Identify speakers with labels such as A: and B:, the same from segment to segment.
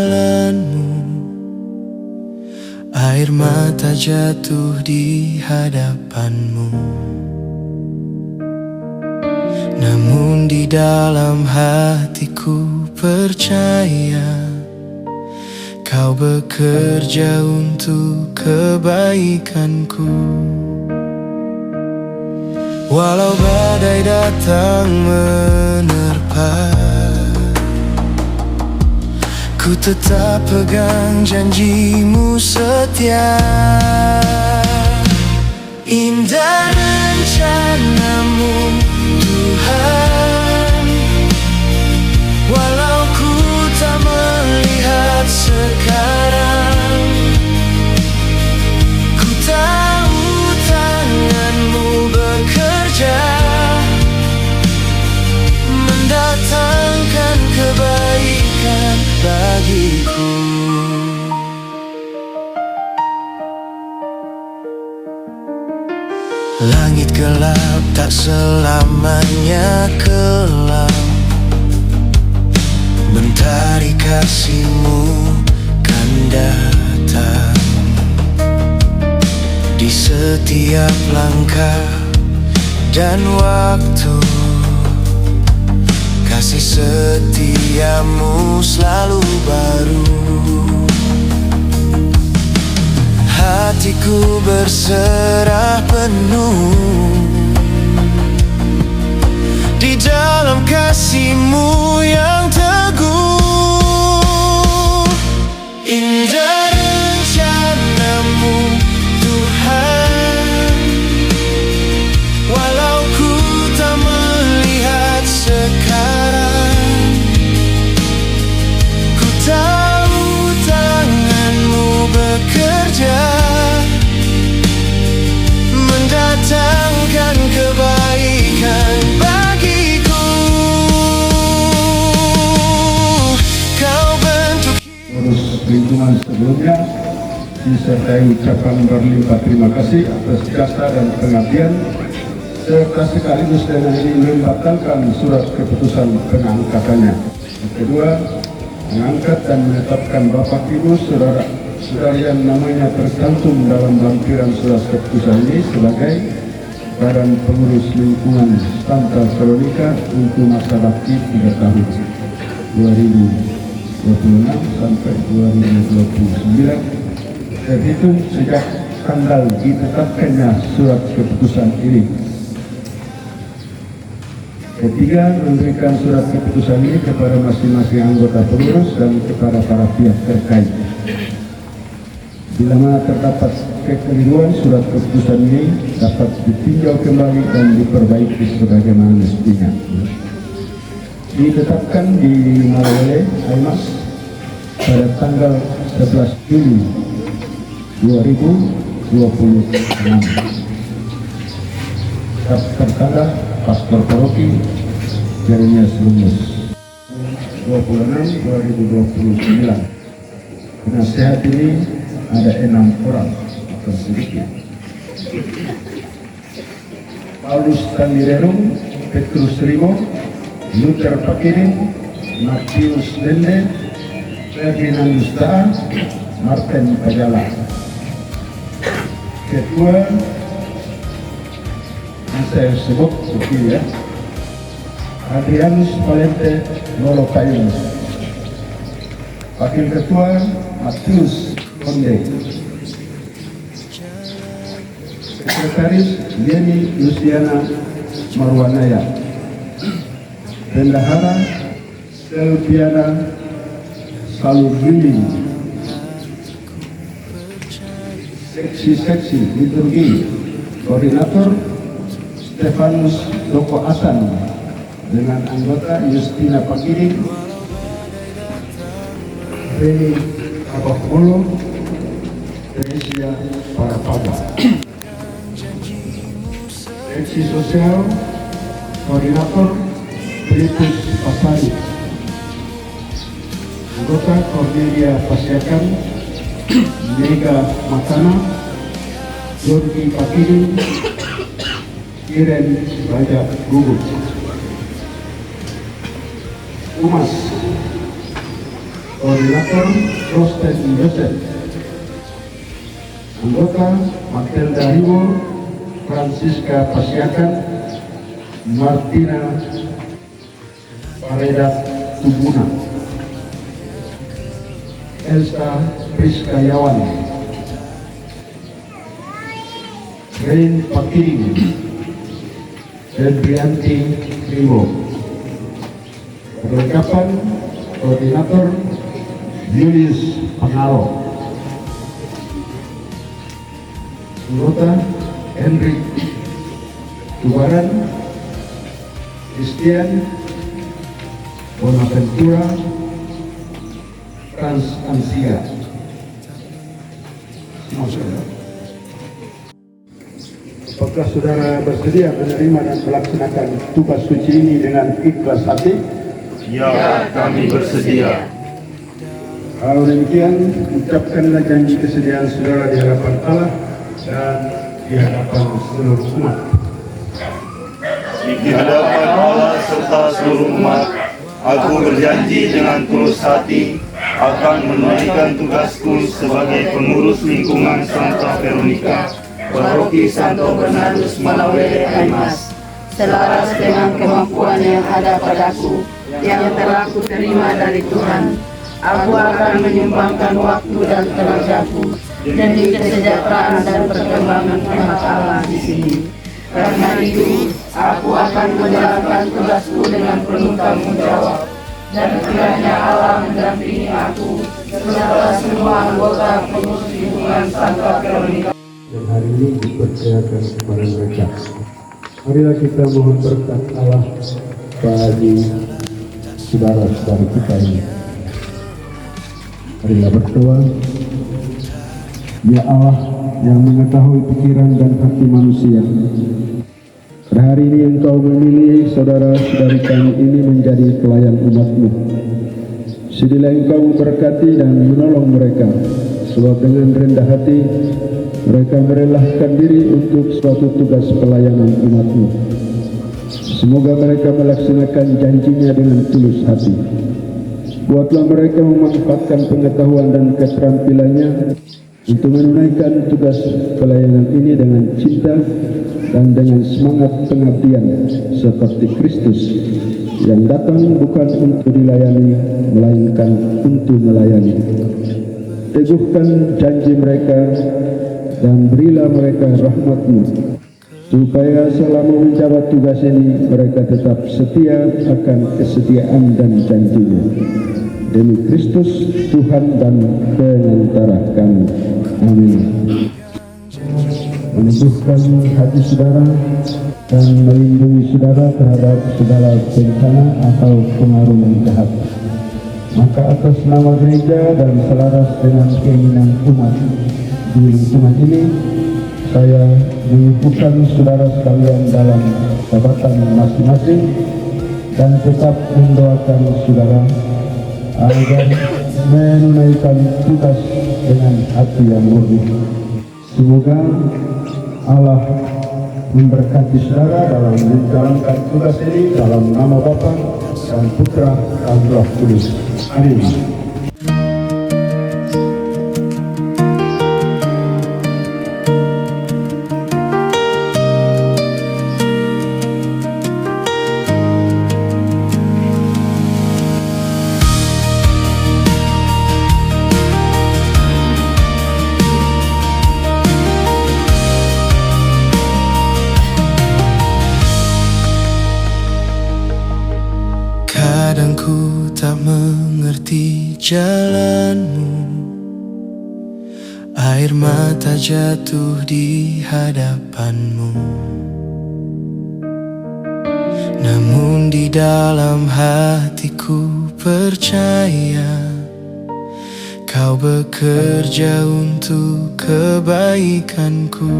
A: jalanmu. Air mata jatuh di hadapanmu, namun di dalam hatiku percaya kau bekerja untuk kebaikanku. Walau badai datang menerpa, ku tetap pegang janjimu setia. Indah rencanamu Tuhan, walau ku tak melihat sekarang. Ku tahu tanganmu bekerja, mendatangkan kebaikan bagiku. Langit gelap tak selamanya kelam, mentari kasihmu kan datang. Di setiap langkah dan waktu, kasih setiamu selalu baru. Hatiku berserah penuh di dalam kasih-Mu yang teguh. Indah rencana-Mu Tuhan, walau ku tak melihat sekarang. Ku tahu tangan-Mu bekerja, mendatangkan kebaikan bagiku. Kau bentuk
B: Urus lingkungan sebelumnya disertai ucapan berlimpah terima kasih atas jasa dan pengabdian, serta sekaligus dengan ini membatalkan surat keputusan pengangkatannya. Yang kedua, mengangkat dan menetapkan Bapak Ibu saudara yang namanya tercantum dalam lampiran surat keputusan ini sebagai Badan Pengurus Lingkungan Santa Veronica untuk masa bakti 3 tahun 2026 sampai 2029, terhitung sejak tanggal ditetapkannya surat keputusan ini. Ketiga, memberikan surat keputusan ini kepada masing-masing anggota pengurus dan kepada para pihak terkait. Bila mana terdapat kekeliruan, surat keputusan ini dapat ditinjau kembali dan diperbaiki sebagaimana mestinya. Ditetapkan di Malawale, Aimas pada tanggal 11 Juli 2026. Tertanda Pastor Paroki Jeremias Lumus 26/2029. Penasehat ini ada 6 orang atau sedikit. Paulus Tandirerum, Petrus Rimo, Luther Pakirin, Matius Dende, Ferdinand Lustaa, Martin Pajala. Ketua yang saya sebut begini ya, Adrianus Valente Lolo Payung. Wakil Ketua Matius Konde. Sekretaris Yeni Luciana Marwanaya. Bendahara Selviana Salugili. Seksi liturgi koordinator Stefanus Doko Asan dengan anggota Justina Pakirin, Reni Abakmolo, Teresia Parapada. Seksi sosial koordinator Filipus Pasari, anggota Cornelia Pasiakan, Mega Matana, Jorgi Pakirin, Iren Raja Gugut. Umas Koordinator Rosten Joseph. Anggota Matilda Riwo, Francisca Pasiakan, Martina Paredat Tubuna, Elsa Priska Yawan, Rain Pakiring, Edrianti Riwo. Perlengkapan Koordinator Julius Pangaro. Anggota Henry Tubaran, Christian Bonaventura, Trans Ansia. Apakah saudara bersedia menerima dan melaksanakan tugas suci ini dengan ikhlas hati?
C: Ya, kami bersedia.
B: Kalau demikian, ucapkanlah janji kesediaan saudara di hadapan Allah dan di hadapan seluruh umat.
C: Di hadapan Allah serta seluruh umat, aku berjanji dengan tulus hati akan menunaikan tugasku sebagai pengurus lingkungan Santa Veronica, Paroki Santo Bernardus Malawere Aimas, selaras dengan kemampuan yang ada padaku, yang telah kuterima dari Tuhan. Aku akan menyumbangkan waktu dan tenagaku demi kesejahteraan dan perkembangan umat Allah di sini. Karena itu, aku akan menjalankan tugasku dengan penuh tanggung jawab, dan kiranya Allah mendampingi aku serta semua anggota pengurus lingkungan Santa Veronica.
B: Dan hari ini dipercayakan kepada mereka. Marilah kita mohon berkat Allah bagi saudara-saudara kita ini. Marilah berdoa. Ya Allah yang mengetahui pikiran dan hati manusia, pada hari ini Engkau memilih saudara-saudari kami ini menjadi pelayan umat-Mu. Sudilah Engkau memberkati dan menolong mereka, sebab dengan rendah hati mereka merelahkan diri untuk suatu tugas pelayanan umat-Mu. Semoga mereka melaksanakan janjinya dengan tulus hati. Buatlah mereka memanfaatkan pengetahuan dan keterampilannya untuk menunaikan tugas pelayanan ini dengan cinta dan dengan semangat pengabdian seperti Kristus yang datang bukan untuk dilayani melainkan untuk melayani. Teguhkan janji mereka dan berilah mereka rahmat-Mu, supaya selama menjabat tugas ini mereka tetap setia akan kesetiaan dan janjinya. Demi Kristus Tuhan dan pengantara kami. Amin. Meneguhkan hati saudara dan melindungi saudara terhadap segala bencana atau pengaruh yang jahat. Maka atas nama gereja dan selaras dengan keinginan umat di lingkungan ini, saya mengukuhkan saudara sekalian dalam jabatan masing-masing dan tetap mendoakan saudara agar menunaikan tugas dengan hati yang murni. Semoga Allah memberkati saudara dalam menjalankan tugas ini dalam nama Bapa dan Putra dan Roh Kudus. Amin.
A: Kadang ku tak mengerti jalanmu, air mata jatuh di hadapanmu. Namun di dalam hatiku percaya Kau bekerja untuk kebaikanku.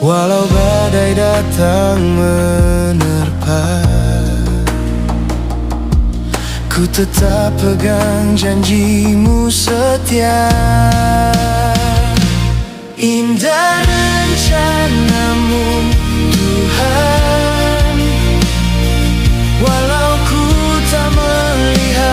A: Walau badai datang menerpa, ku tetap pegang janjimu setia. Indah rencanamu Tuhan, walau ku tak melihat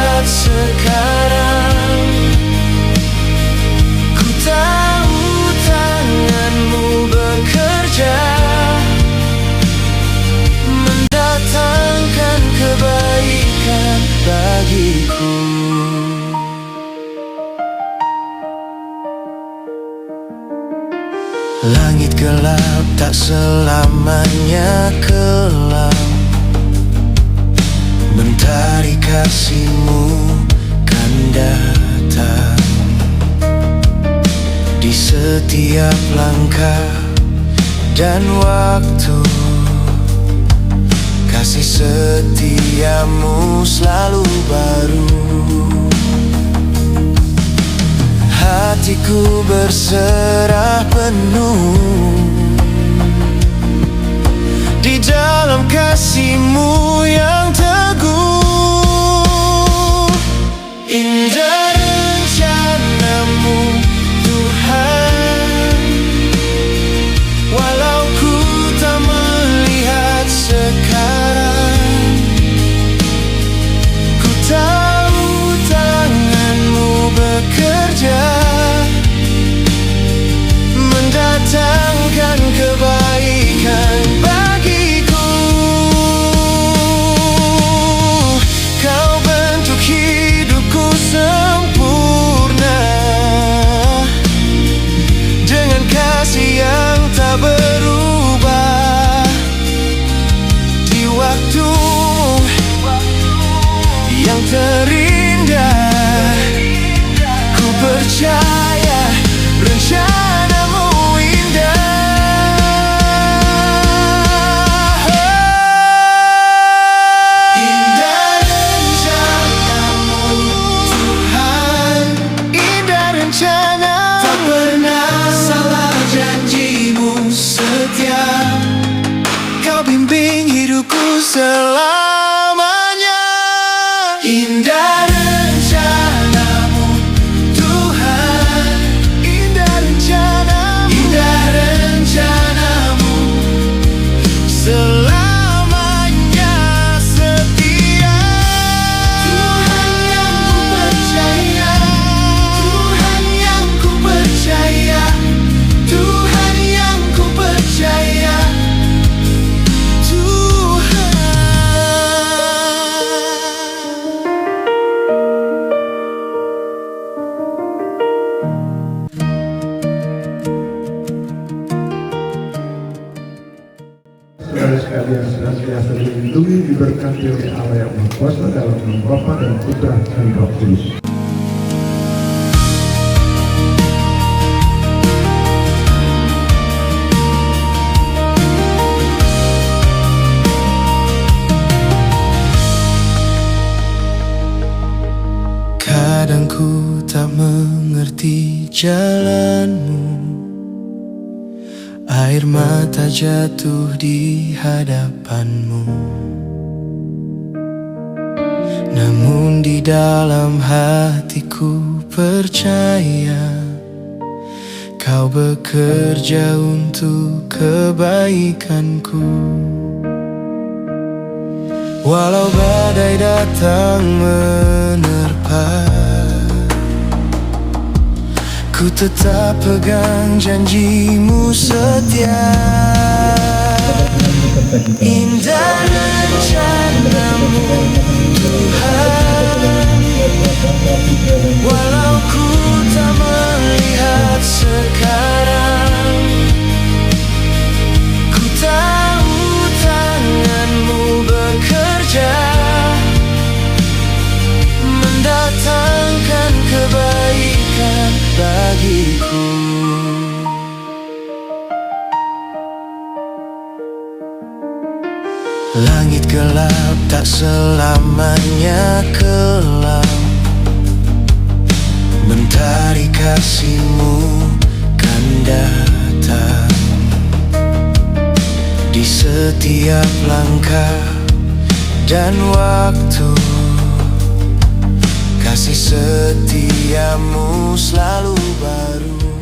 A: Langit gelap tak selamanya kelam. Mentari kasihmu kan datang di setiap langkah dan waktu. Kasih setiamu selalu baru. Hatiku berserah penuh di dalam kasih-Mu yang teguh. Indah rencana-Mu Tuhan, walau ku tak melihat sekarang. Ku tahu tangan-Mu bekerja, mendatangkan kebaikan bagiku. Kau bentuk hidupku sempurna dengan kasih yang tak berubah. Di waktu-Mu yang terindah, ku percaya rencana-Mu indah. Indah rencana-Mu Tuhan, indah rencana. Tak pernah salah janji-Mu setia. Kau bimbing hidupku selamanya. Indah rencana-Mu Tuhan, indah rencana-Mu, indah rencana-Mu selamanya setia. Tuhan yang ku percaya, Tuhan yang ku percaya, Tuhan yang ku percaya, Tuhan.
B: Saudara sekalian, senantiasa dilindungi, diberkati oleh Allah yang Maha Kuasa dalam nama Bapa dan Putra dan Roh Kudus.
A: Kadang ku tak mengerti jalan-Mu, air mata jatuh di hadapan-Mu. Namun di dalam hatiku percaya Kau bekerja untuk kebaikanku. Walau badai datang menerpa, ku tetap pegang janji-Mu setia. Indah rencana-Mu Tuhan, walau ku tak melihat sekarang. Ku tahu tangan-Mu bekerja, mendatangkan kebaikan bagiku. Langit gelap tak selamanya kelam. Mentari kasih-Mu kan datang di setiap langkah dan waktu. Kasih setiamu selalu baru.